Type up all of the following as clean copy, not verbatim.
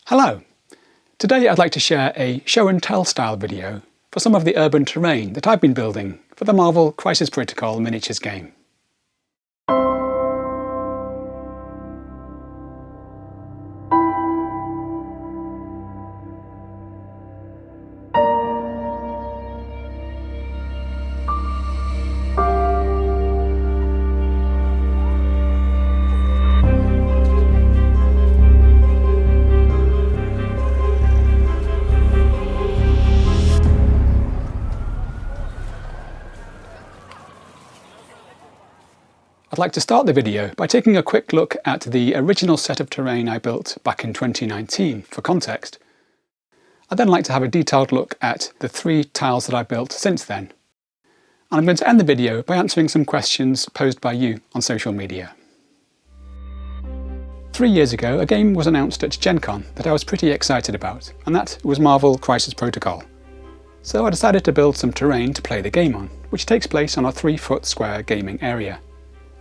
Hello! Today I'd like to share a show and tell style video for some of the urban terrain that I've been building for the Marvel Crisis Protocol miniatures game. I'd like to start the video by taking a quick look at the original set of terrain I built back in 2019 for context. I'd then like to have a detailed look at the 3 tiles that I've built since then. And I'm going to end the video by answering some questions posed by you on social media. 3 years ago, a game was announced at Gen Con that I was pretty excited about, and that was Marvel Crisis Protocol. So I decided to build some terrain to play the game on, which takes place on a 3-foot square gaming area.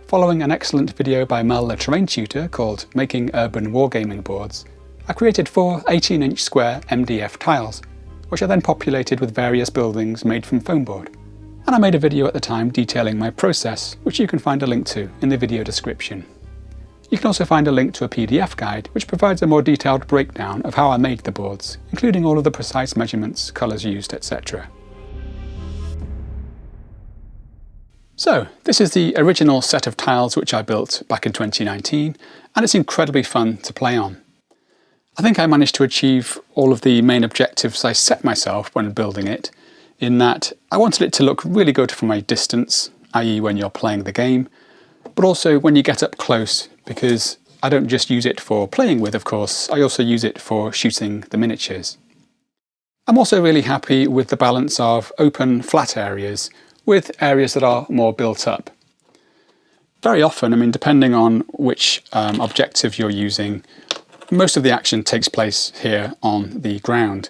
Following an excellent video by Mel, the terrain tutor, called Making Urban Wargaming Boards, I created 4 18-inch square MDF tiles, which I then populated with various buildings made from foam board. And I made a video at the time detailing my process, which you can find a link to in the video description. You can also find a link to a PDF guide, which provides a more detailed breakdown of how I made the boards, including all of the precise measurements, colours used, etc. So, this is the original set of tiles which I built back in 2019, and it's incredibly fun to play on. I think I managed to achieve all of the main objectives I set myself when building it, in that I wanted it to look really good from a distance, i.e. when you're playing the game, but also when you get up close, because I don't just use it for playing with, of course, I also use it for shooting the miniatures. I'm also really happy with the balance of open, flat areas with areas that are more built up. Very often, depending on which objective you're using, most of the action takes place here on the ground.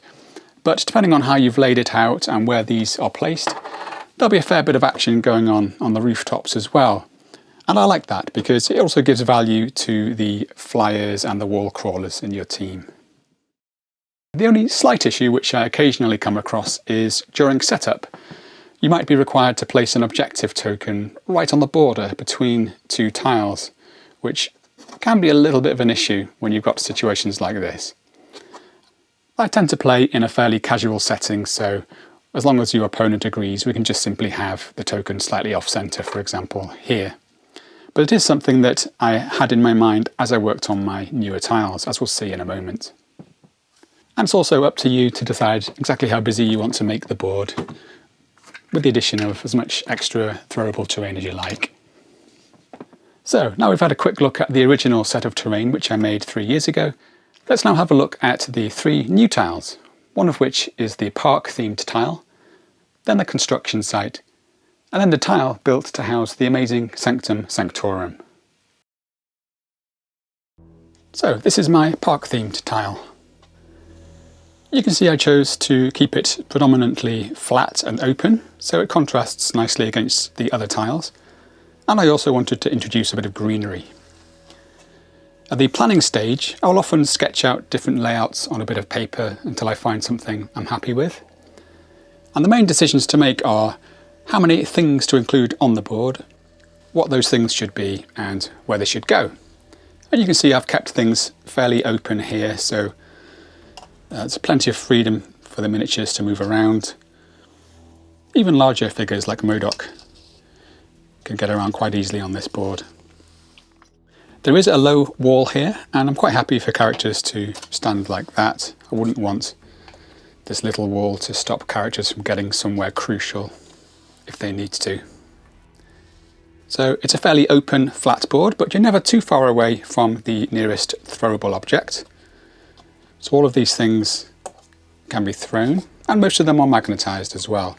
But depending on how you've laid it out and where these are placed, there'll be a fair bit of action going on the rooftops as well. And I like that because it also gives value to the flyers and the wall crawlers in your team. The only slight issue which I occasionally come across is during setup. You might be required to place an objective token right on the border between 2 tiles, which can be a little bit of an issue when you've got situations like this. I tend to play in a fairly casual setting, so as long as your opponent agrees, we can just simply have the token slightly off-centre, for example, here. But it is something that I had in my mind as I worked on my newer tiles, as we'll see in a moment. And it's also up to you to decide exactly how busy you want to make the board, with the addition of as much extra throwable terrain as you like. So, now we've had a quick look at the original set of terrain which I made 3 years ago, let's now have a look at the 3 new tiles, one of which is the park-themed tile, then the construction site, and then the tile built to house the amazing Sanctum Sanctorum. So, this is my park-themed tile. You can see I chose to keep it predominantly flat and open, so it contrasts nicely against the other tiles, and I also wanted to introduce a bit of greenery. At the planning stage, I'll often sketch out different layouts on a bit of paper until I find something I'm happy with. And the main decisions to make are how many things to include on the board, what those things should be, and where they should go. And you can see I've kept things fairly open here, so there's plenty of freedom for the miniatures to move around. Even larger figures like MODOK can get around quite easily on this board. There is a low wall here, and I'm quite happy for characters to stand like that. I wouldn't want this little wall to stop characters from getting somewhere crucial if they need to. So it's a fairly open, flat board, but you're never too far away from the nearest throwable object. So all of these things can be thrown, and most of them are magnetised as well.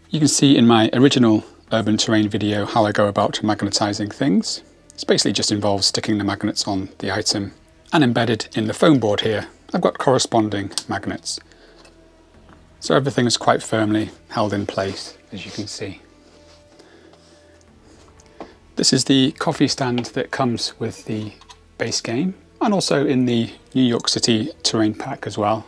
You can see in my original urban terrain video how I go about magnetising things. This basically just involves sticking the magnets on the item, and embedded in the foam board here, I've got corresponding magnets. So everything is quite firmly held in place, as you can see. This is the coffee stand that comes with the base game. and also in the New York City terrain pack as well.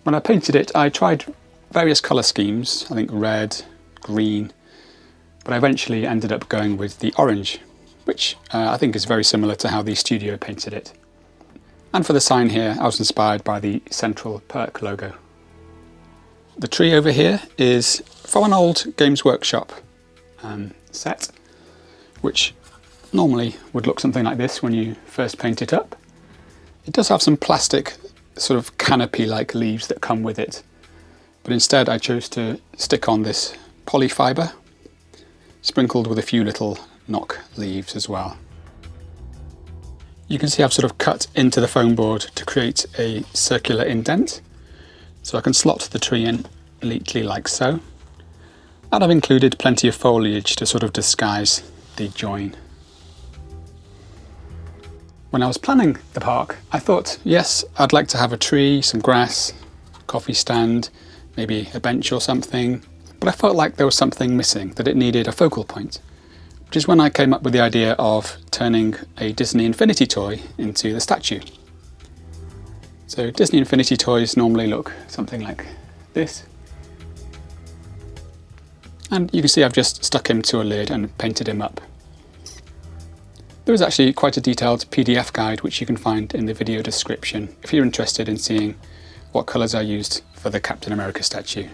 When I painted it, I tried various colour schemes, I think red, green, but I eventually ended up going with the orange, which I think is very similar to how the studio painted it. And for the sign here, I was inspired by the Central Perk logo. The tree over here is from an old Games Workshop set, which normally would look something like this when you first paint it up. It does have some plastic sort of canopy-like leaves that come with it, but instead I chose to stick on this polyfibre, sprinkled with a few little knock leaves as well. You can see I've sort of cut into the foam board to create a circular indent, so I can slot the tree in neatly like so. And I've included plenty of foliage to sort of disguise the join. When I was planning the park, I thought, yes, I'd like to have a tree, some grass, coffee stand, maybe a bench or something, but I felt like there was something missing, that it needed a focal point, which is when I came up with the idea of turning a Disney Infinity toy into the statue. So Disney Infinity toys normally look something like this. And you can see I've just stuck him to a lid and painted him up. There is actually quite a detailed PDF guide which you can find in the video description if you're interested in seeing what colours I used for the Captain America statue.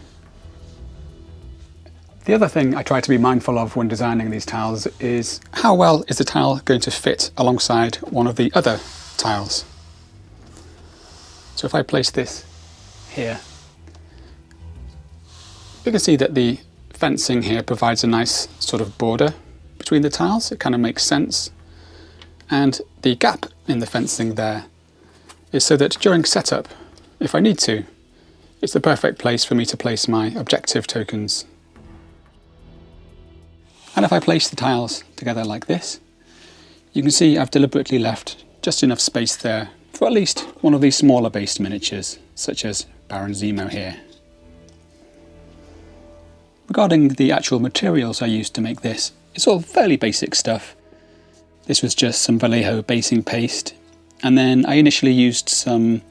The other thing I try to be mindful of when designing these tiles is how well is the tile going to fit alongside one of the other tiles. So if I place this here, you can see that the fencing here provides a nice sort of border between the tiles. It kind of makes sense. And the gap in the fencing there is so that during setup, if I need to, it's the perfect place for me to place my objective tokens. And if I place the tiles together like this, you can see I've deliberately left just enough space there for at least one of these smaller based miniatures, such as Baron Zemo here. Regarding the actual materials I used to make this, it's all fairly basic stuff. This was just some Vallejo basing paste, and then I initially used some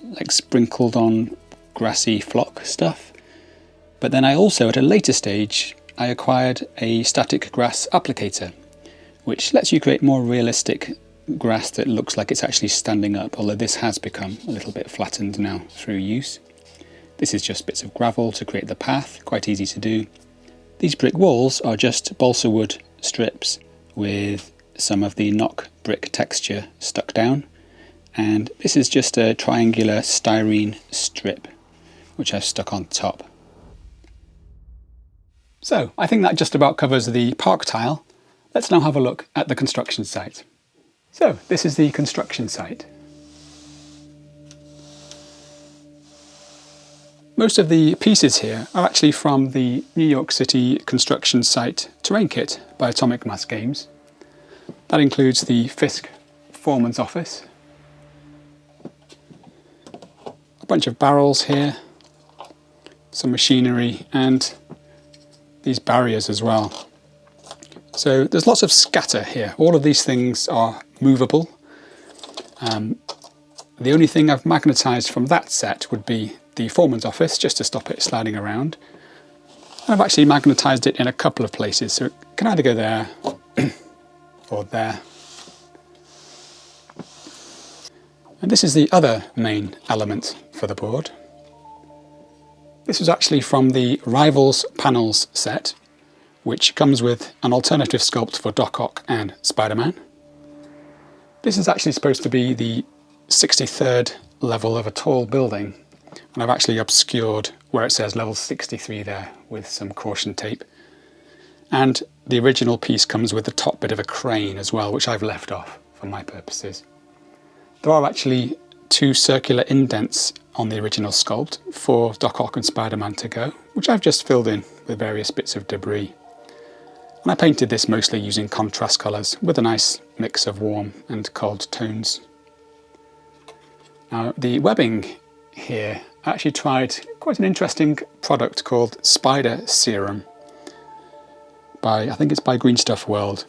like sprinkled on grassy flock stuff, but then I also at a later stage I acquired a static grass applicator, which lets you create more realistic grass that looks like it's actually standing up, although this has become a little bit flattened now through use. This is just bits of gravel to create the path, quite easy to do. These brick walls are just balsa wood strips with some of the knock brick texture stuck down, and this is just a triangular styrene strip which I've stuck on top. So I think that just about covers the park tile. Let's now have a look at the construction site. So this is the construction site. Most of the pieces here are actually from the New York City construction site terrain kit by Atomic Mass Games. That includes the Fisk foreman's office, a bunch of barrels here, some machinery, and these barriers as well. So there's lots of scatter here. All of these things are movable. The only thing I've magnetised from that set would be the foreman's office, just to stop it sliding around. And I've actually magnetised it in a couple of places, so it can either go there or there. And this is the other main element for the board. This was actually from the Rivals Panels set, which comes with an alternative sculpt for Doc Ock and Spider-Man. This is actually supposed to be the 63rd level of a tall building, and I've actually obscured where it says level 63 there with some caution tape. And the original piece comes with the top bit of a crane as well, which I've left off for my purposes. There are actually two circular indents on the original sculpt for Doc Ock and Spider-Man to go, which I've just filled in with various bits of debris. And I painted this mostly using contrast colours with a nice mix of warm and cold tones. Now the webbing here, I actually tried quite an interesting product called Spider Serum. I think it's by Green Stuff World.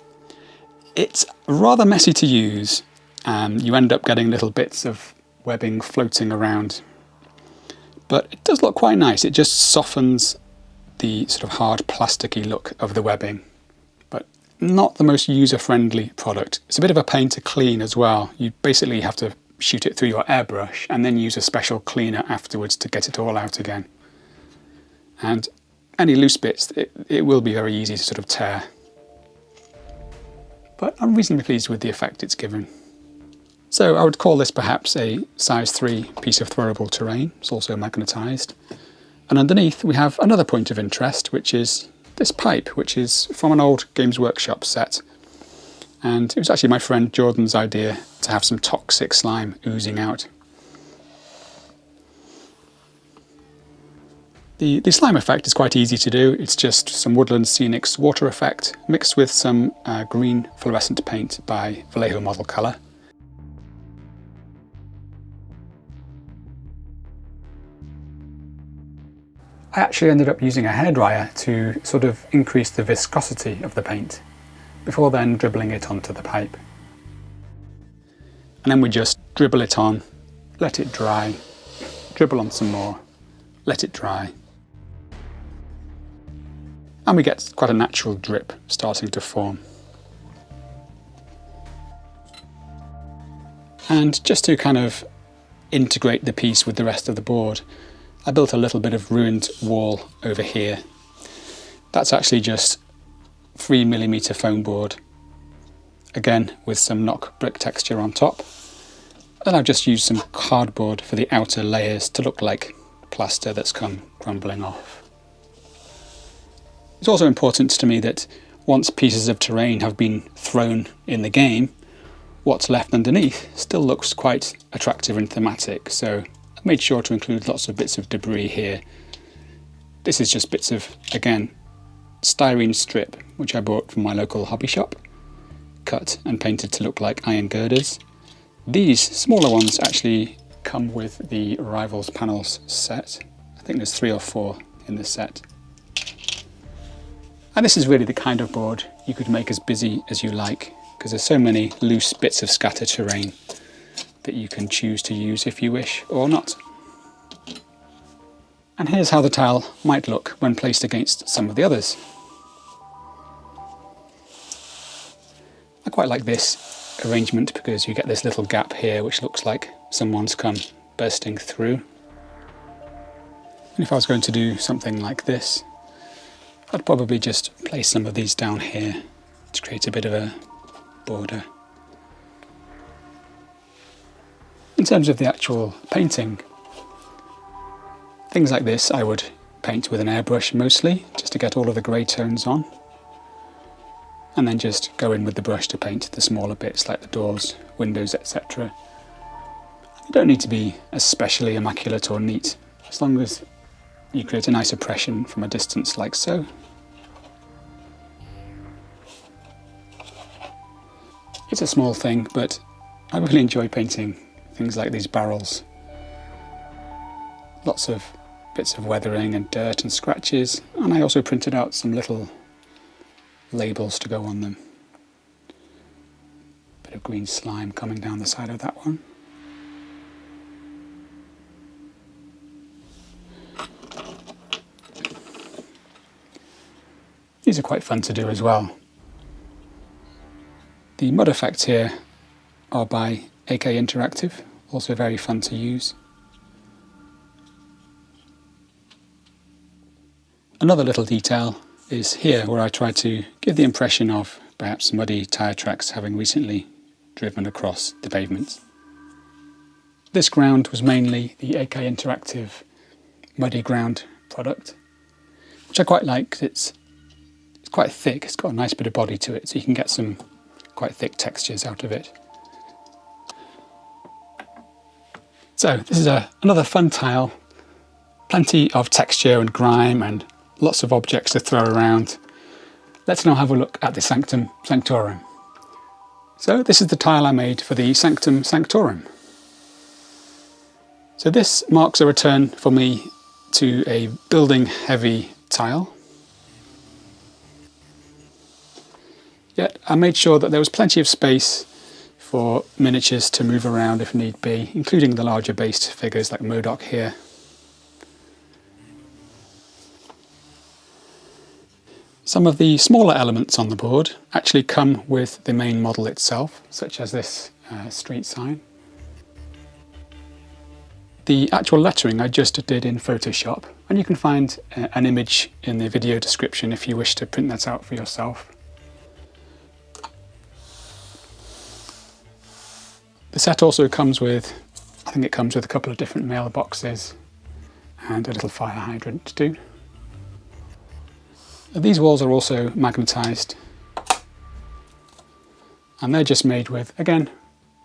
It's rather messy to use, You end up getting little bits of webbing floating around. But it does look quite nice. It just softens the sort of hard plasticky look of the webbing. But not the most user-friendly product. It's a bit of a pain to clean as well. You basically have to shoot it through your airbrush and then use a special cleaner afterwards to get it all out again. And any loose bits, it will be very easy to sort of tear. But I'm reasonably pleased with the effect it's given. So I would call this perhaps a size 3 piece of throwable terrain. It's also magnetised. And underneath we have another point of interest, which is this pipe, which is from an old Games Workshop set. And it was actually my friend Jordan's idea to have some toxic slime oozing out. The slime effect is quite easy to do. It's just some Woodland Scenics water effect mixed with some green fluorescent paint by Vallejo Model Colour. I actually ended up using a hairdryer to sort of increase the viscosity of the paint, before then dribbling it onto the pipe. And then we just dribble it on, let it dry, dribble on some more, let it dry. And we get quite a natural drip starting to form. And just to kind of integrate the piece with the rest of the board, I built a little bit of ruined wall over here. That's actually just 3mm foam board, again with some knock brick texture on top. Then I've just used some cardboard for the outer layers to look like plaster that's come crumbling off. It's also important to me that once pieces of terrain have been thrown in the game, what's left underneath still looks quite attractive and thematic, so I made sure to include lots of bits of debris here. This is just bits of, again, styrene strip, which I bought from my local hobby shop, cut and painted to look like iron girders. These smaller ones actually come with the Rivals panels set. I think there's 3 or 4 in the set. And this is really the kind of board you could make as busy as you like, because there's so many loose bits of scatter terrain that you can choose to use if you wish or not. And here's how the tile might look when placed against some of the others. I quite like this arrangement because you get this little gap here which looks like someone's come bursting through. And if I was going to do something like this, I'd probably just place some of these down here to create a bit of a border. In terms of the actual painting, things like this I would paint with an airbrush mostly, just to get all of the grey tones on. And then just go in with the brush to paint the smaller bits like the doors, windows, etc. They don't need to be especially immaculate or neat, as long as you create a nice impression from a distance like so. It's a small thing, but I really enjoy painting things like these barrels. Lots of bits of weathering and dirt and scratches, and I also printed out some little labels to go on them. Bit of green slime coming down the side of that one. These are quite fun to do as well. The mud effects here are by AK Interactive, also very fun to use. Another little detail is here where I try to give the impression of perhaps muddy tyre tracks having recently driven across the pavement. This ground was mainly the AK Interactive Muddy Ground product, which I quite like because it's quite thick, it's got a nice bit of body to it, so you can get some quite thick textures out of it. So this is another fun tile, plenty of texture and grime and lots of objects to throw around. Let's now have a look at the Sanctorum. So this is the tile I made for the Sanctorum. So this marks a return for me to a building heavy tile. Yet I made sure that there was plenty of space for miniatures to move around if need be, including the larger based figures like Modoc here. Some of the smaller elements on the board actually come with the main model itself, such as this street sign. The actual lettering I just did in Photoshop, and you can find an image in the video description if you wish to print that out for yourself. The set also comes with, I think it comes with a couple of different mailboxes and a little fire hydrant too. These walls are also magnetised, and they're just made with, again,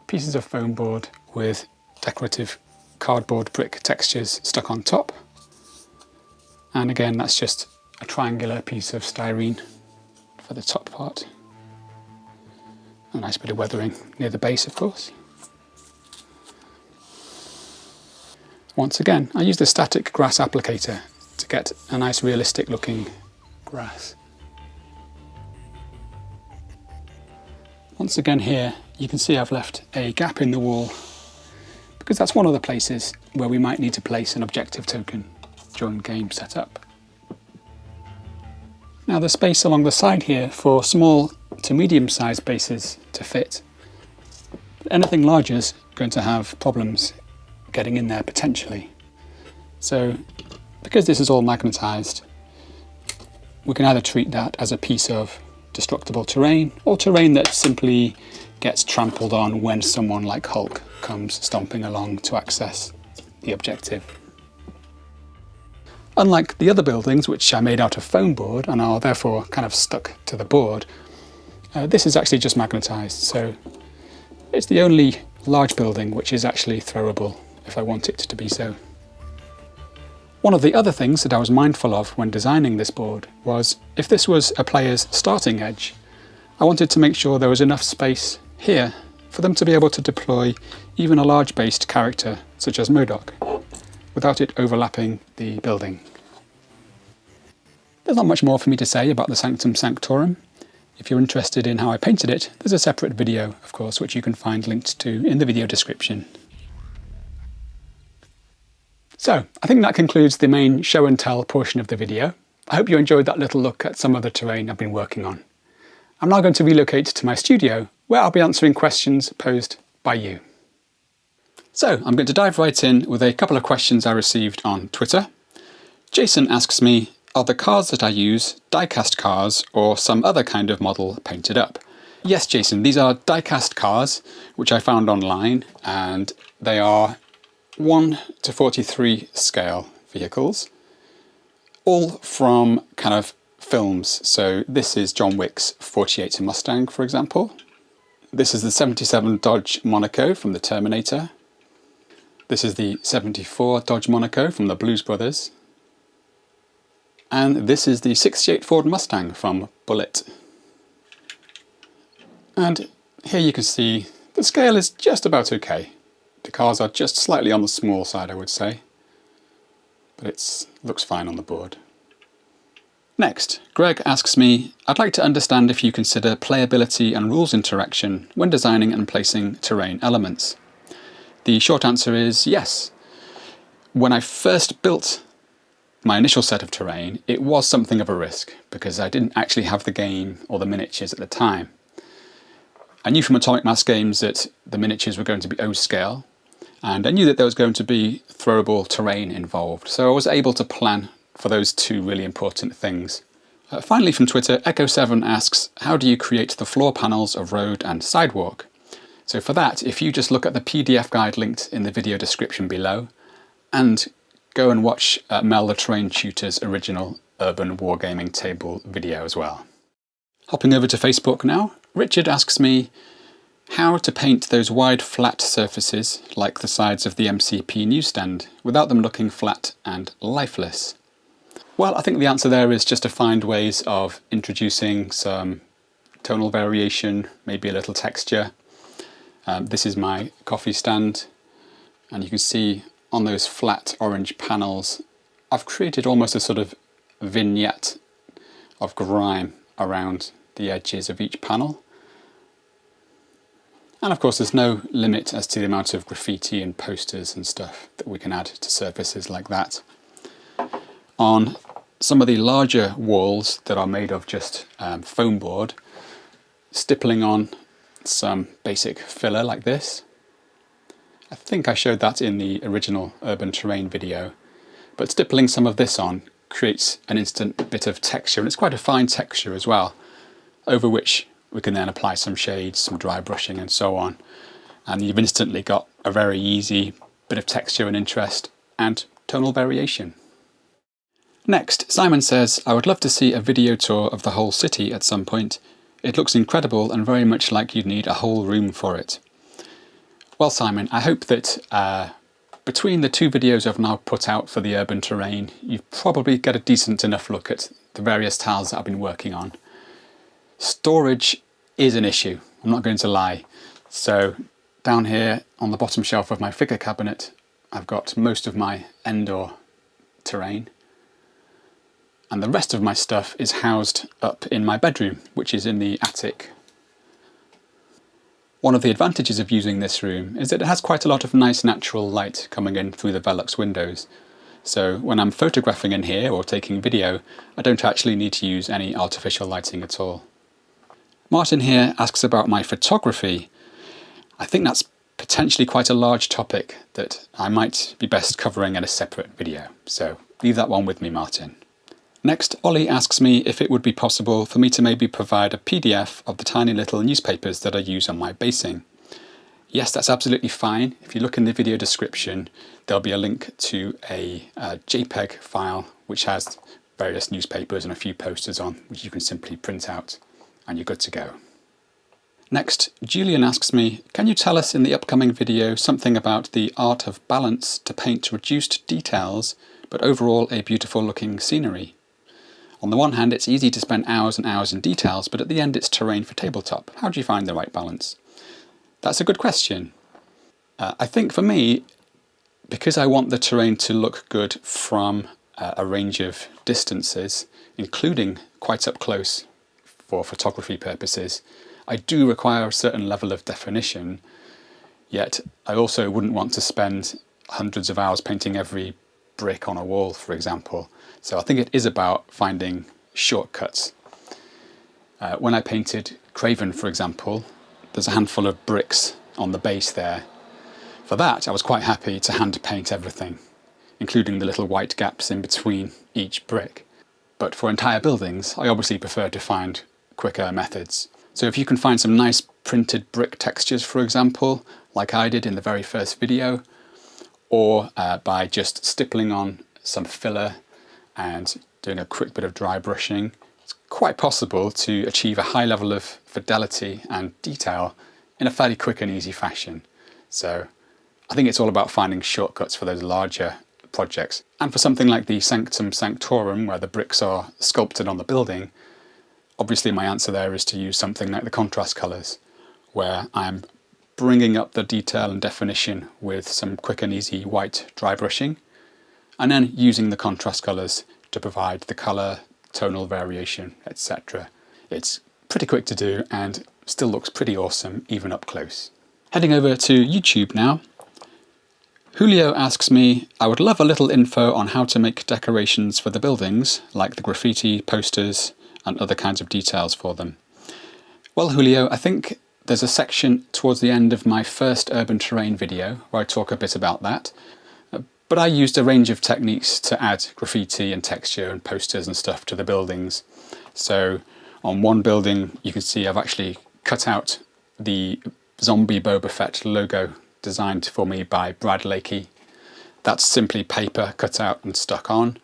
pieces of foam board with decorative cardboard brick textures stuck on top. And again, that's just a triangular piece of styrene for the top part. A nice bit of weathering near the base, of course. Once again, I used a static grass applicator to get a nice realistic looking grass. Once again here, you can see I've left a gap in the wall because that's one of the places where we might need to place an objective token during game setup. Now there's space along the side here for small to medium sized bases to fit. Anything larger is going to have problems getting in there potentially. So because this is all magnetised, we can either treat that as a piece of destructible terrain or terrain that simply gets trampled on when someone like Hulk comes stomping along to access the objective. Unlike the other buildings, which I made out of foam board and are therefore kind of stuck to the board, this is actually just magnetised, so it's the only large building which is actually throwable if I want it to be so. One of the other things that I was mindful of when designing this board was if this was a player's starting edge, I wanted to make sure there was enough space here for them to be able to deploy even a large based character such as Modoc without it overlapping the building. There's not much more for me to say about the Sanctum Sanctorum. If you're interested in how I painted it, there's a separate video, of course, which you can find linked to in the video description. So, I think that concludes the main show and tell portion of the video. I hope you enjoyed that little look at some of the terrain I've been working on. I'm now going to relocate to my studio, where I'll be answering questions posed by you. So, I'm going to dive right in with a couple of questions I received on Twitter. Jason asks me, are the cars that I use die-cast cars or some other kind of model painted up? Yes, Jason, these are die-cast cars, which I found online, and they are 1:43 scale vehicles, all from kind of films. So this is John Wick's 48 Mustang, for example. This is the 77 Dodge Monaco from the Terminator. This is the 74 Dodge Monaco from the Blues Brothers. And this is the 68 Ford Mustang from Bullitt. And here you can see the scale is just about okay. The cars are just slightly on the small side, I would say, but it looks fine on the board. Next, Greg asks me, I'd like to understand if you consider playability and rules interaction when designing and placing terrain elements. The short answer is yes. When I first built my initial set of terrain, it was something of a risk because I didn't actually have the game or the miniatures at the time. I knew from Atomic Mass games that the miniatures were going to be O scale, and I knew that there was going to be throwable terrain involved, so I was able to plan for those two really important things. Finally from Twitter, Echo7 asks, how do you create the floor panels of road and sidewalk? So for that, if you just look at the PDF guide linked in the video description below, and go and watch Mel the Terrain Tutor's original Urban Wargaming table video as well. Hopping over to Facebook now, Richard asks me, how to paint those wide flat surfaces like the sides of the MCP newsstand without them looking flat and lifeless? Well, I think the answer there is just to find ways of introducing some tonal variation, maybe a little texture. This is my coffee stand, and you can see on those flat orange panels I've created almost a sort of vignette of grime around the edges of each panel. And of course there's no limit as to the amount of graffiti and posters and stuff that we can add to surfaces like that. On some of the larger walls that are made of just foam board, stippling on some basic filler like this. I think I showed that in the original urban terrain video, but stippling some of this on creates an instant bit of texture, and it's quite a fine texture as well, over which we can then apply some shades, some dry brushing and so on, and you've instantly got a very easy bit of texture and interest and tonal variation. Next, Simon says, I would love to see a video tour of the whole city at some point. It looks incredible and very much like you'd need a whole room for it. Well, Simon, I hope that between the two videos I've now put out for the urban terrain, you probably get a decent enough look at the various tiles that I've been working on. Storage is an issue, I'm not going to lie. So down here on the bottom shelf of my figure cabinet, I've got most of my Endor terrain. And the rest of my stuff is housed up in my bedroom, which is in the attic. One of the advantages of using this room is that it has quite a lot of nice natural light coming in through the Velux windows. So when I'm photographing in here or taking video, I don't actually need to use any artificial lighting at all. Martin here asks about my photography. I think that's potentially quite a large topic that I might be best covering in a separate video. So leave that one with me, Martin. Next, Ollie asks me if it would be possible for me to maybe provide a PDF of the tiny little newspapers that I use on my basing. Yes, that's absolutely fine. If you look in the video description, there'll be a link to a JPEG file which has various newspapers and a few posters on, which you can simply print out, and you're good to go. Next, Julian asks me, can you tell us in the upcoming video something about the art of balance to paint reduced details, but overall a beautiful looking scenery? On the one hand, it's easy to spend hours and hours in details, but at the end it's terrain for tabletop. How do you find the right balance? That's a good question. I think for me, because I want the terrain to look good from a range of distances, including quite up close for photography purposes, I do require a certain level of definition, yet I also wouldn't want to spend hundreds of hours painting every brick on a wall, for example. So I think it is about finding shortcuts. When I painted Craven, for example, there's a handful of bricks on the base there. For that, I was quite happy to hand paint everything, including the little white gaps in between each brick. But for entire buildings, I obviously prefer to find quicker methods. So if you can find some nice printed brick textures, for example, like I did in the very first video, or by just stippling on some filler and doing a quick bit of dry brushing, it's quite possible to achieve a high level of fidelity and detail in a fairly quick and easy fashion. So I think it's all about finding shortcuts for those larger projects. And for something like the Sanctum Sanctorum, where the bricks are sculpted on the building, obviously my answer there is to use something like the contrast colours, where I'm bringing up the detail and definition with some quick and easy white dry brushing, and then using the contrast colours to provide the colour, tonal variation, etc. It's pretty quick to do and still looks pretty awesome even up close. Heading over to YouTube now. Julio asks me, I would love a little info on how to make decorations for the buildings, like the graffiti, posters, and other kinds of details for them. Well, Julio, I think there's a section towards the end of my first urban terrain video where I talk a bit about that. But I used a range of techniques to add graffiti and texture and posters and stuff to the buildings. So on one building, you can see I've actually cut out the zombie Boba Fett logo designed for me by Brad Lakey. That's simply paper cut out and stuck on.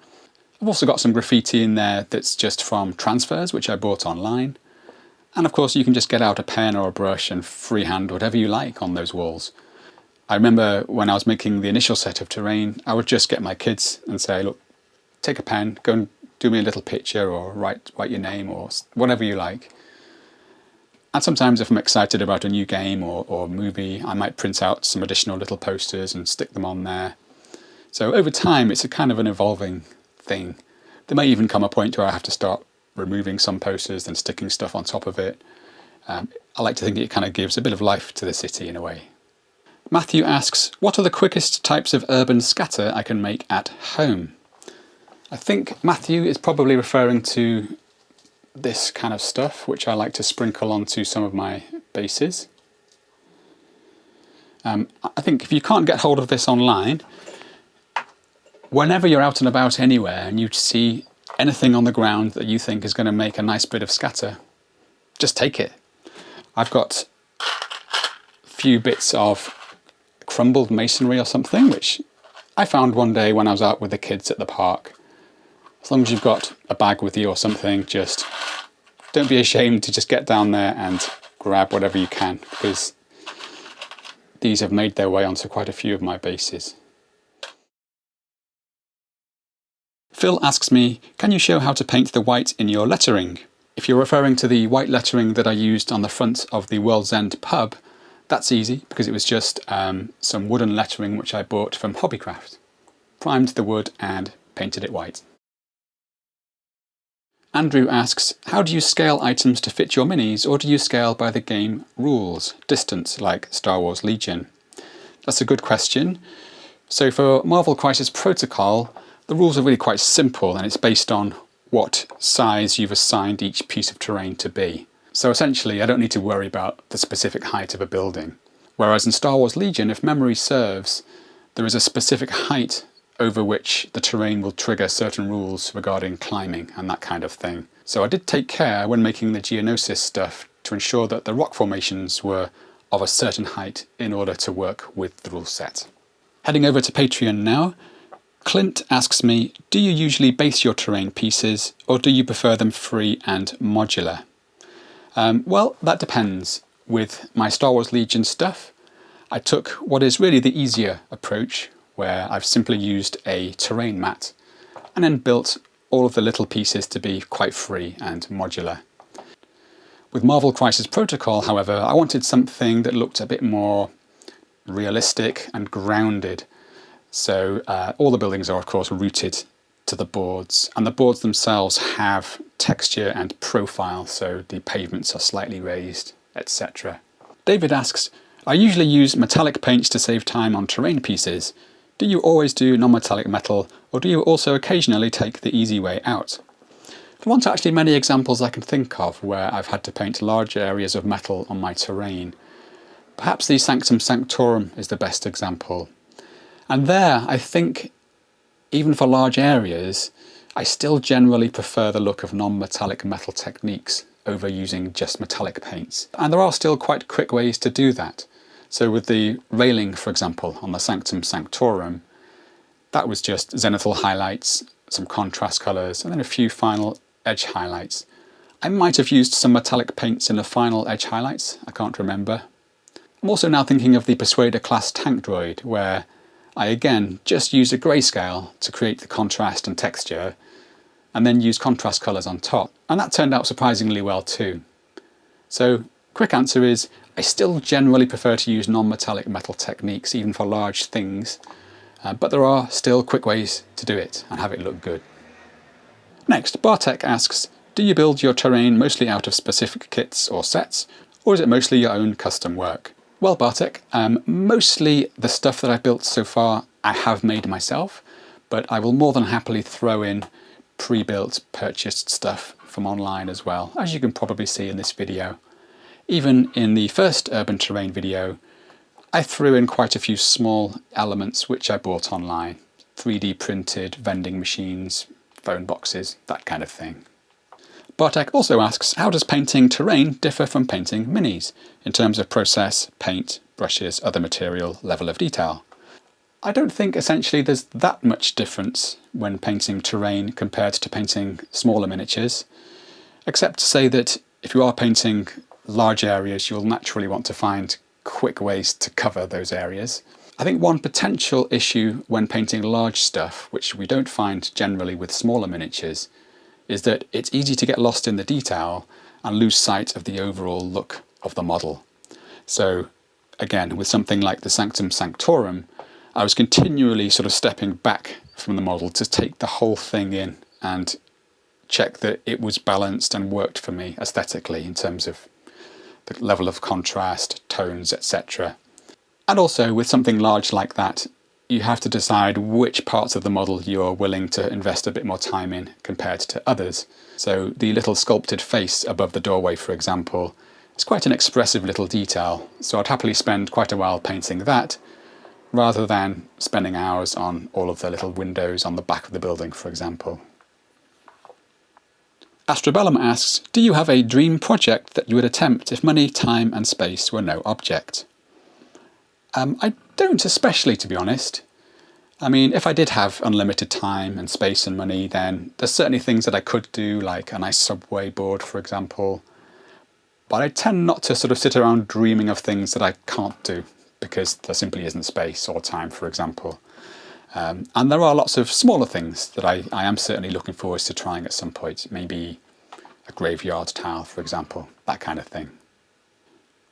I've also got some graffiti in there that's just from transfers, which I bought online. And of course, you can just get out a pen or a brush and freehand whatever you like on those walls. I remember when I was making the initial set of terrain, I would just get my kids and say, look, take a pen, go and do me a little picture or write your name or whatever you like. And sometimes if I'm excited about a new game or movie, I might print out some additional little posters and stick them on there. So over time, it's a kind of an evolving thing. There may even come a point where I have to start removing some posters and sticking stuff on top of it. I like to think it kind of gives a bit of life to the city in a way. Matthew asks, what are the quickest types of urban scatter I can make at home? I think Matthew is probably referring to this kind of stuff, which I like to sprinkle onto some of my bases. I think if you can't get hold of this online, whenever you're out and about anywhere and you see anything on the ground that you think is going to make a nice bit of scatter, just take it. I've got a few bits of crumbled masonry or something, which I found one day when I was out with the kids at the park. As long as you've got a bag with you or something, just don't be ashamed to just get down there and grab whatever you can, because these have made their way onto quite a few of my bases. Phil asks me, can you show how to paint the white in your lettering? If you're referring to the white lettering that I used on the front of the World's End pub, that's easy because it was just some wooden lettering which I bought from Hobbycraft. Primed the wood and painted it white. Andrew asks, how do you scale items to fit your minis, or do you scale by the game rules, distance, like Star Wars Legion? That's a good question. So for Marvel Crisis Protocol, the rules are really quite simple, and it's based on what size you've assigned each piece of terrain to be. So essentially, I don't need to worry about the specific height of a building. Whereas in Star Wars Legion, if memory serves, there is a specific height over which the terrain will trigger certain rules regarding climbing and that kind of thing. So I did take care when making the Geonosis stuff to ensure that the rock formations were of a certain height in order to work with the rule set. Heading over to Patreon now, Clint asks me, do you usually base your terrain pieces, or do you prefer them free and modular? Well, that depends. With my Star Wars Legion stuff, I took what is really the easier approach, where I've simply used a terrain mat and then built all of the little pieces to be quite free and modular. With Marvel Crisis Protocol, however, I wanted something that looked a bit more realistic and grounded. So all the buildings are of course rooted to the boards, and the boards themselves have texture and profile, so the pavements are slightly raised, etc. David asks, I usually use metallic paints to save time on terrain pieces. Do you always do non-metallic metal, or do you also occasionally take the easy way out? There aren't actually many examples I can think of where I've had to paint large areas of metal on my terrain. Perhaps the Sanctum Sanctorum is the best example. And there, I think, even for large areas, I still generally prefer the look of non-metallic metal techniques over using just metallic paints. And there are still quite quick ways to do that. So with the railing, for example, on the Sanctum Sanctorum, that was just zenithal highlights, some contrast colours, and then a few final edge highlights. I might have used some metallic paints in the final edge highlights, I can't remember. I'm also now thinking of the Persuader class tank droid, where I again just used a grayscale to create the contrast and texture, and then used contrast colours on top, and that turned out surprisingly well too. So, quick answer is, I still generally prefer to use non-metallic metal techniques even for large things, but there are still quick ways to do it and have it look good. Next, Bartek asks, do you build your terrain mostly out of specific kits or sets, or is it mostly your own custom work? Well, Bartek, mostly the stuff that I've built so far I have made myself, but I will more than happily throw in pre-built, purchased stuff from online as well, as you can probably see in this video. Even in the first urban terrain video, I threw in quite a few small elements which I bought online. 3D printed vending machines, phone boxes, that kind of thing. Bartek also asks, how does painting terrain differ from painting minis in terms of process, paint, brushes, other material, level of detail? I don't think essentially there's that much difference when painting terrain compared to painting smaller miniatures, except to say that if you are painting large areas, you'll naturally want to find quick ways to cover those areas. I think one potential issue when painting large stuff, which we don't find generally with smaller miniatures, is that it's easy to get lost in the detail and lose sight of the overall look of the model. So again, with something like the Sanctum Sanctorum, I was continually sort of stepping back from the model to take the whole thing in and check that it was balanced and worked for me aesthetically in terms of the level of contrast, tones, etc. And also with something large like that, you have to decide which parts of the model you're willing to invest a bit more time in compared to others. So the little sculpted face above the doorway, for example, is quite an expressive little detail, so I'd happily spend quite a while painting that, rather than spending hours on all of the little windows on the back of the building, for example. Astrobellum asks, do you have a dream project that you would attempt if money, time and space were no object? I don't especially, to be honest. I mean, if I did have unlimited time and space and money, then there's certainly things that I could do, like a nice subway board, for example. But I tend not to sort of sit around dreaming of things that I can't do, because there simply isn't space or time, for example. And there are lots of smaller things that I am certainly looking forward to trying at some point. Maybe a graveyard tile, for example, that kind of thing.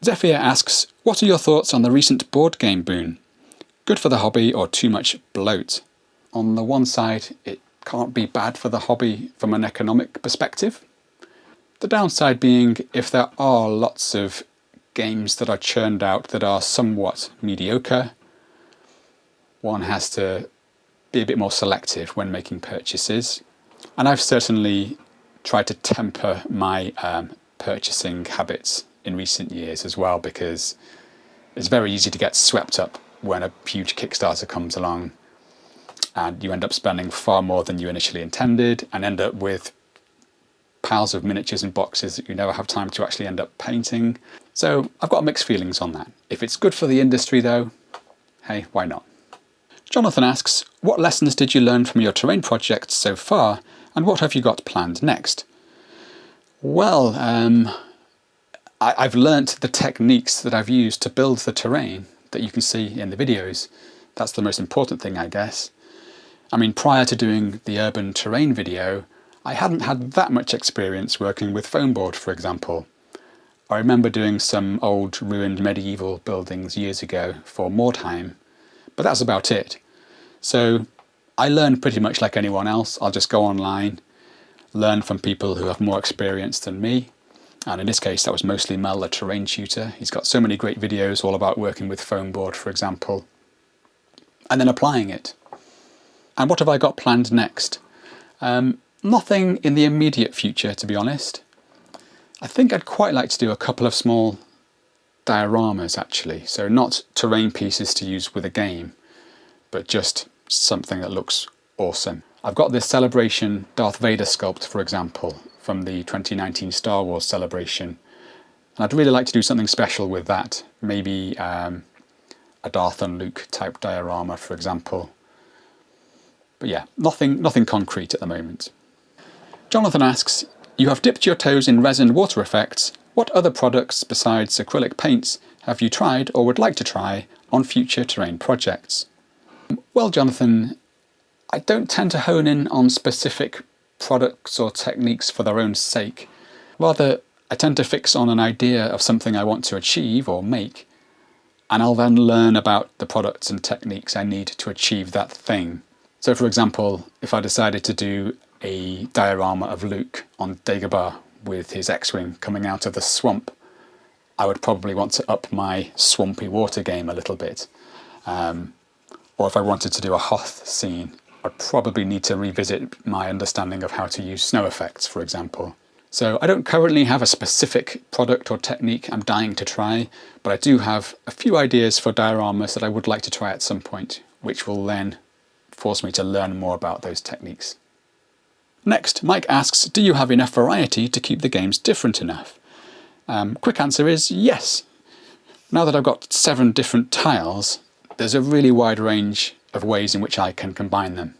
Zephyr asks, what are your thoughts on the recent board game boom? Good for the hobby or too much bloat? On the one side, it can't be bad for the hobby from an economic perspective. The downside being, if there are lots of games that are churned out that are somewhat mediocre, one has to be a bit more selective when making purchases. And I've certainly tried to temper my purchasing habits in recent years as well, because it's very easy to get swept up when a huge Kickstarter comes along and you end up spending far more than you initially intended and end up with piles of miniatures and boxes that you never have time to actually end up painting. So I've got mixed feelings on that. If it's good for the industry though, hey, why not? Jonathan asks, what lessons did you learn from your terrain projects so far, and what have you got planned next? Well, I've learnt the techniques that I've used to build the terrain that you can see in the videos. That's the most important thing, I guess. I mean, prior to doing the urban terrain video, I hadn't had that much experience working with foam board, for example. I remember doing some old ruined medieval buildings years ago for Mordheim, but that's about it. So I learned pretty much like anyone else. I'll just go online, learn from people who have more experience than me. And in this case, that was mostly Mel, the terrain tutor. He's got so many great videos all about working with foam board, for example, and then applying it. And what have I got planned next? Nothing in the immediate future, to be honest. I think I'd quite like to do a couple of small dioramas, actually. So not terrain pieces to use with a game, but just something that looks awesome. I've got this Celebration Darth Vader sculpt, for example, from the 2019 Star Wars Celebration. And I'd really like to do something special with that. Maybe a Darth and Luke type diorama, for example. But yeah, nothing concrete at the moment. Jonathan asks, you have dipped your toes in resin water effects. What other products besides acrylic paints have you tried or would like to try on future terrain projects? Well, Jonathan, I don't tend to hone in on specific products or techniques for their own sake. Rather, I tend to fix on an idea of something I want to achieve or make, and I'll then learn about the products and techniques I need to achieve that thing. So for example, if I decided to do a diorama of Luke on Dagobah with his X-Wing coming out of the swamp, I would probably want to up my swampy water game a little bit. Or if I wanted to do a Hoth scene, I'd probably need to revisit my understanding of how to use snow effects, for example. So I don't currently have a specific product or technique I'm dying to try, but I do have a few ideas for dioramas that I would like to try at some point, which will then force me to learn more about those techniques. Next, Mike asks, do you have enough variety to keep the games different enough? Quick answer is yes. Now that I've got 7 different tiles, there's a really wide range of ways in which I can combine them.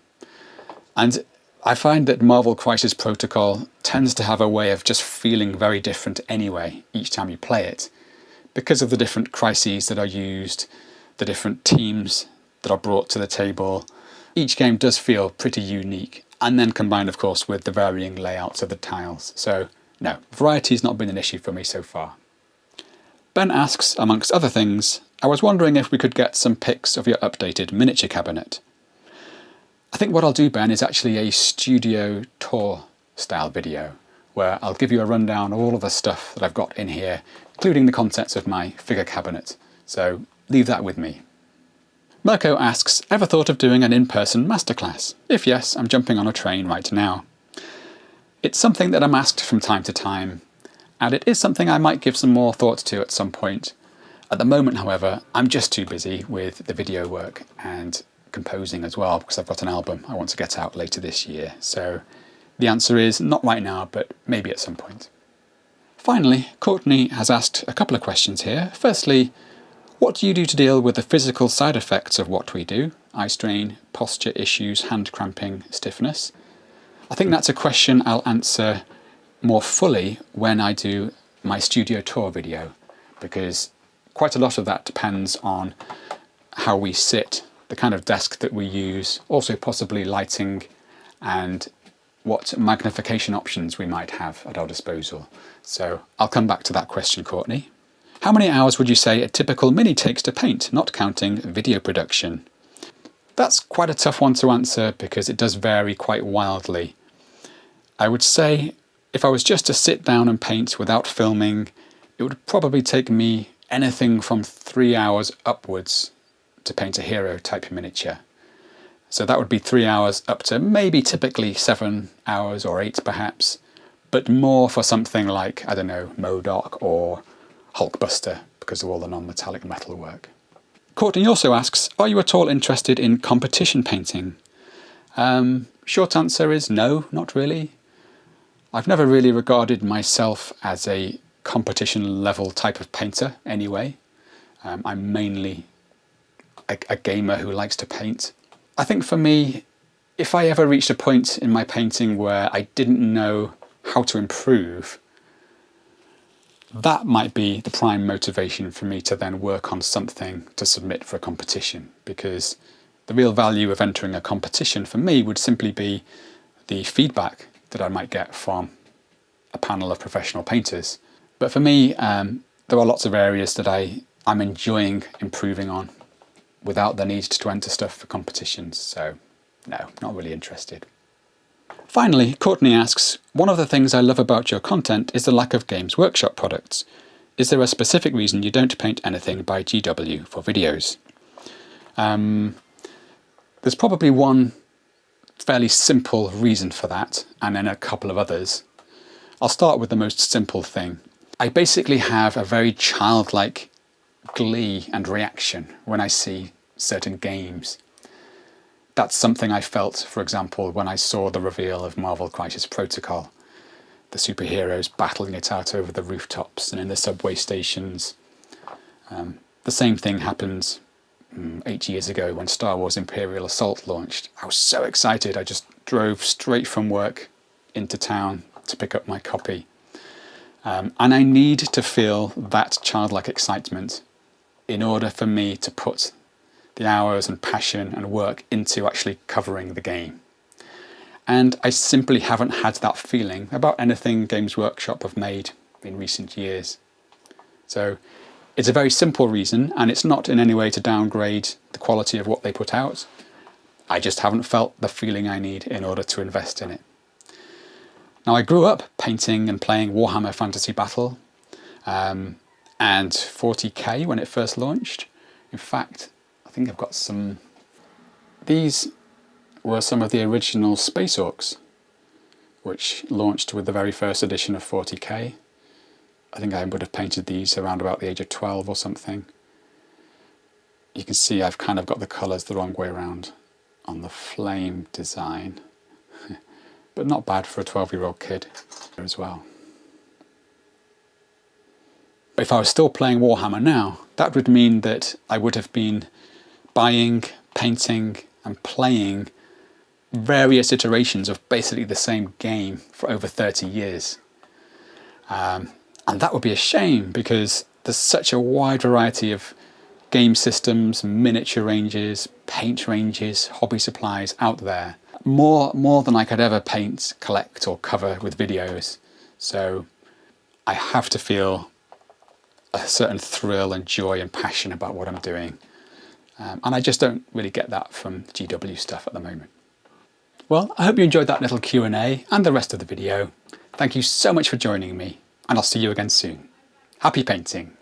And I find that Marvel Crisis Protocol tends to have a way of just feeling very different anyway each time you play it, because of the different crises that are used, the different teams that are brought to the table. Each game does feel pretty unique, and then combined of course with the varying layouts of the tiles. So no, variety's not been an issue for me so far. Ben asks, amongst other things, I was wondering if we could get some pics of your updated miniature cabinet. I think what I'll do, Ben, is actually a studio tour style video where I'll give you a rundown of all of the stuff that I've got in here, including the contents of my figure cabinet. So leave that with me. Mirko asks, ever thought of doing an in-person masterclass? If yes, I'm jumping on a train right now. It's something that I'm asked from time to time, and it is something I might give some more thought to at some point. At the moment, however, I'm just too busy with the video work and composing as well, because I've got an album I want to get out later this year. So the answer is not right now, but maybe at some point. Finally, Courtney has asked a couple of questions here. Firstly, what do you do to deal with the physical side effects of what we do? Eye strain, posture issues, hand cramping, stiffness. I think that's a question I'll answer more fully when I do my studio tour video, because quite a lot of that depends on how we sit, the kind of desk that we use, also possibly lighting, and what magnification options we might have at our disposal. So I'll come back to that question, Courtney. How many hours would you say a typical mini takes to paint, not counting video production? That's quite a tough one to answer because it does vary quite wildly. I would say if I was just to sit down and paint without filming, it would probably take me anything from 3 hours upwards to paint a hero type miniature. So that would be 3 hours up to maybe typically 7 hours or 8 perhaps, but more for something like, I don't know, MODOK or Hulkbuster because of all the non-metallic metal work. Courtney also asks, are you at all interested in competition painting? Short answer is no, not really. I've never really regarded myself as a competition level type of painter anyway. I'm mainly a gamer who likes to paint. I think for me, if I ever reached a point in my painting where I didn't know how to improve, that might be the prime motivation for me to then work on something to submit for a competition, because the real value of entering a competition for me would simply be the feedback that I might get from a panel of professional painters. But for me, there are lots of areas that I'm enjoying improving on without the need to enter stuff for competitions. So no, not really interested. Finally, Courtney asks, one of the things I love about your content is the lack of Games Workshop products. Is there a specific reason you don't paint anything by GW for videos? There's probably one fairly simple reason for that, and then a couple of others. I'll start with the most simple thing. I basically have a very childlike glee and reaction when I see certain games. That's something I felt, for example, when I saw the reveal of Marvel Crisis Protocol. The superheroes battling it out over the rooftops and in the subway stations. The same thing happened 8 years ago when Star Wars Imperial Assault launched. I was so excited, I just drove straight from work into town to pick up my copy. And I need to feel that childlike excitement in order for me to put the hours and passion and work into actually covering the game. And I simply haven't had that feeling about anything Games Workshop have made in recent years. So it's a very simple reason, and it's not in any way to downgrade the quality of what they put out. I just haven't felt the feeling I need in order to invest in it. Now, I grew up painting and playing Warhammer Fantasy Battle and 40k when it first launched. In fact, I think I've got some. These were some of the original Space Orcs, which launched with the very first edition of 40k. I think I would have painted these around about the age of 12 or something. You can see I've kind of got the colours the wrong way around on the flame design, but not bad for a 12-year-old kid as well. If I was still playing Warhammer now, that would mean that I would have been buying, painting and playing various iterations of basically the same game for over 30 years. And that would be a shame because there's such a wide variety of game systems, miniature ranges, paint ranges, hobby supplies out there. More than I could ever paint, collect or cover with videos. So I have to feel a certain thrill and joy and passion about what I'm doing. And I just don't really get that from GW stuff at the moment. Well, I hope you enjoyed that little Q&A and the rest of the video. Thank you so much for joining me, and I'll see you again soon. Happy painting!